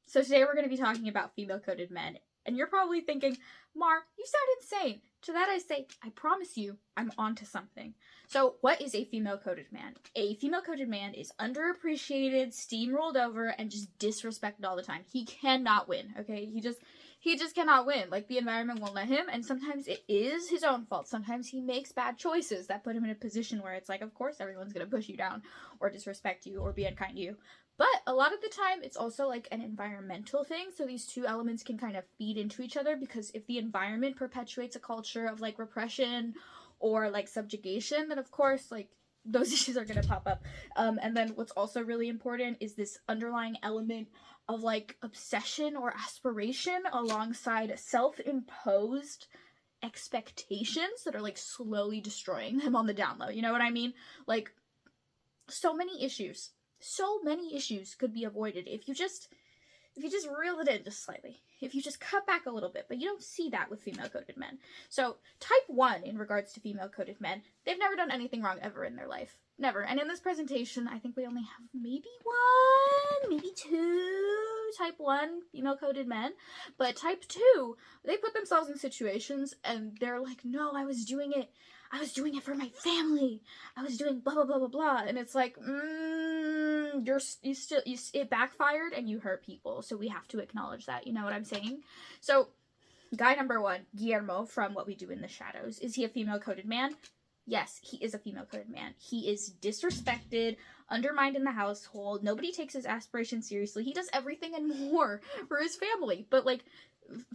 So today we're going to be talking about female-coded men. And you're probably thinking, Mar, you sound insane. To that I say, I promise you, I'm onto something. So what is a female-coded man? A female-coded man is underappreciated, steamrolled over, and just disrespected all the time. He cannot win, okay? He just cannot win. Like, the environment won't let him, and sometimes it is his own fault. Sometimes he makes bad choices that put him in a position where it's like, of course everyone's going to push you down, or disrespect you, or be unkind to you. But a lot of the time, it's also like an environmental thing. So these two elements can kind of feed into each other, because if the environment perpetuates a culture of like repression or like subjugation, then of course like those issues are going to pop up. And then what's also really important is this underlying element of like obsession or aspiration alongside self-imposed expectations that are like slowly destroying them on the down low. You know what I mean? Like, so many issues could be avoided if you just reel it in just slightly, if you just cut back a little bit. But you don't see that with female-coded men. So type 1 in regards to female-coded men, they've never done anything wrong ever in their life. Never. And in this presentation, I think we only have maybe 2 type 1 female-coded men. But type 2, they put themselves in situations and they're like, no, I was doing it for my family. I was doing blah, blah, blah, blah, blah. And it's like, it backfired and you hurt people. So we have to acknowledge that. You know what I'm saying? So guy number 1, Guillermo from What We Do in the Shadows. Is he a female-coded man? Yes, he is a female-coded man. He is disrespected, undermined in the household. Nobody takes his aspirations seriously. He does everything and more for his family. But like,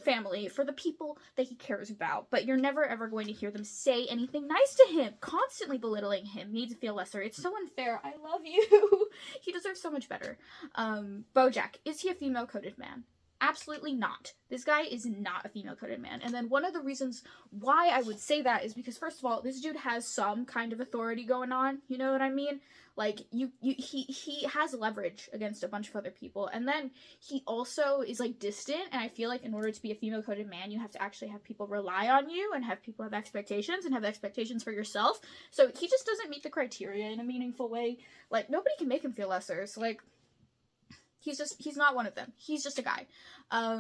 family, for the people that he cares about, but you're never ever going to hear them say anything nice to him, constantly belittling him, made to feel lesser. It's so unfair. I love you. He deserves so much better. Bojack, is he a female-coded man? Absolutely not. This guy is not a female-coded man. And then one of the reasons why I would say that is because, first of all, this dude has some kind of authority going on. You know what I mean? Like, he has leverage against a bunch of other people. And then he also is, like, distant. And I feel like in order to be a female-coded man, you have to actually have people rely on you and have people have expectations and have expectations for yourself. So he just doesn't meet the criteria in a meaningful way. Like, nobody can make him feel lesser. So, like, he's not one of them. He's just a guy.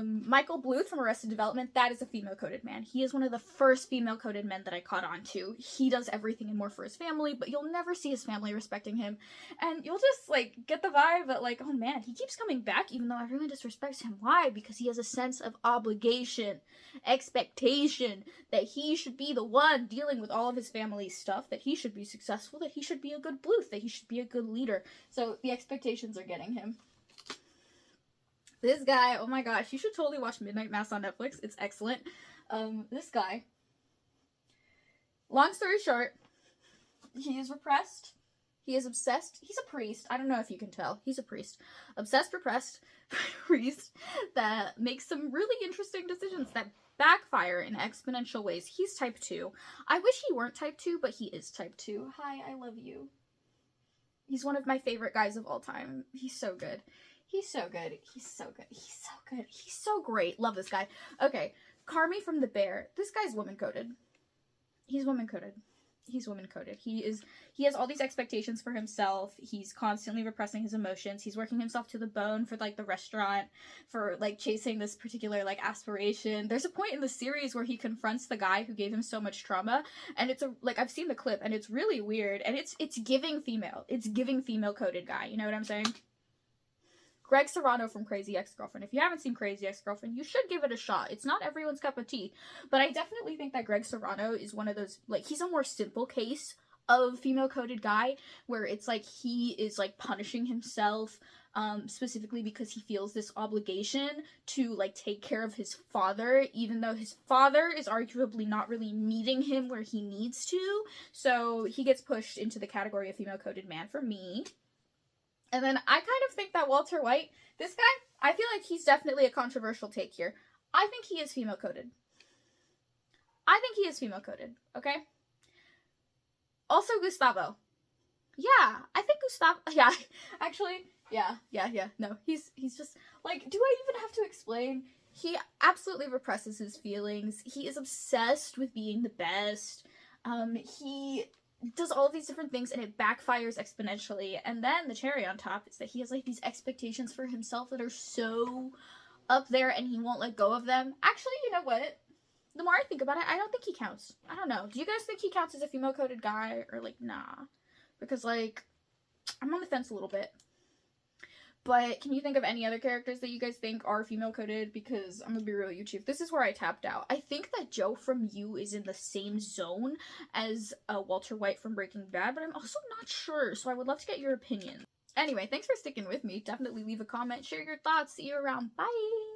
Michael Bluth from Arrested Development, that is a female-coded man. He is one of the first female-coded men that I caught on to. He does everything and more for his family, but you'll never see his family respecting him. And you'll just, like, get the vibe that, like, oh man, he keeps coming back even though everyone disrespects him. Why? Because he has a sense of obligation, expectation, that he should be the one dealing with all of his family's stuff, that he should be successful, that he should be a good Bluth, that he should be a good leader. So the expectations are getting him. This guy, oh my gosh, you should totally watch Midnight Mass on Netflix. It's excellent. This guy, long story short, he is repressed. He is obsessed. He's a priest. I don't know if you can tell. He's a priest. Obsessed, repressed priest that makes some really interesting decisions that backfire in exponential ways. He's type 2. I wish he weren't type 2, but he is type 2. Hi, I love you. He's one of my favorite guys of all time. He's so good. He's so good. He's so good. He's so good. He's so great. Love this guy. Okay, Carmy from The Bear. This guy's woman-coded. He's woman-coded. He's woman-coded. He has all these expectations for himself. He's constantly repressing his emotions. He's working himself to the bone for, like, the restaurant, for, like, chasing this particular, like, aspiration. There's a point in the series where he confronts the guy who gave him so much trauma, and it's I've seen the clip, and it's really weird, and it's giving female. It's giving female-coded guy. You know what I'm saying? Greg Serrano from Crazy Ex-Girlfriend. If you haven't seen Crazy Ex-Girlfriend, you should give it a shot. It's not everyone's cup of tea, but I definitely think that Greg Serrano is one of those, like, he's a more simple case of female-coded guy, where it's like he is, like, punishing himself, specifically because he feels this obligation to, like, take care of his father, even though his father is arguably not really meeting him where he needs to, so he gets pushed into the category of female-coded man for me. And then I kind of think that Walter White, this guy, I feel like he's definitely a controversial take here. I think he is female-coded. Okay? Also Gustavo. Yeah, I think Gustavo, yeah, actually, yeah, no, he's just, like, do I even have to explain? He absolutely represses his feelings. He is obsessed with being the best. He does all these different things and it backfires exponentially. And then the cherry on top is that he has like these expectations for himself that are so up there and he won't let go of them. Actually, you know what? The more I think about it, I don't think he counts. I don't know. Do you guys think he counts as a female coded guy or like nah? Because like I'm on the fence a little bit. But can you think of any other characters that you guys think are female coded? Because I'm gonna be real, YouTube. This is where I tapped out. I think that Joe from You is in the same zone as Walter White from Breaking Bad, but I'm also not sure. So I would love to get your opinion. Anyway, thanks for sticking with me. Definitely leave a comment, share your thoughts. See you around. Bye!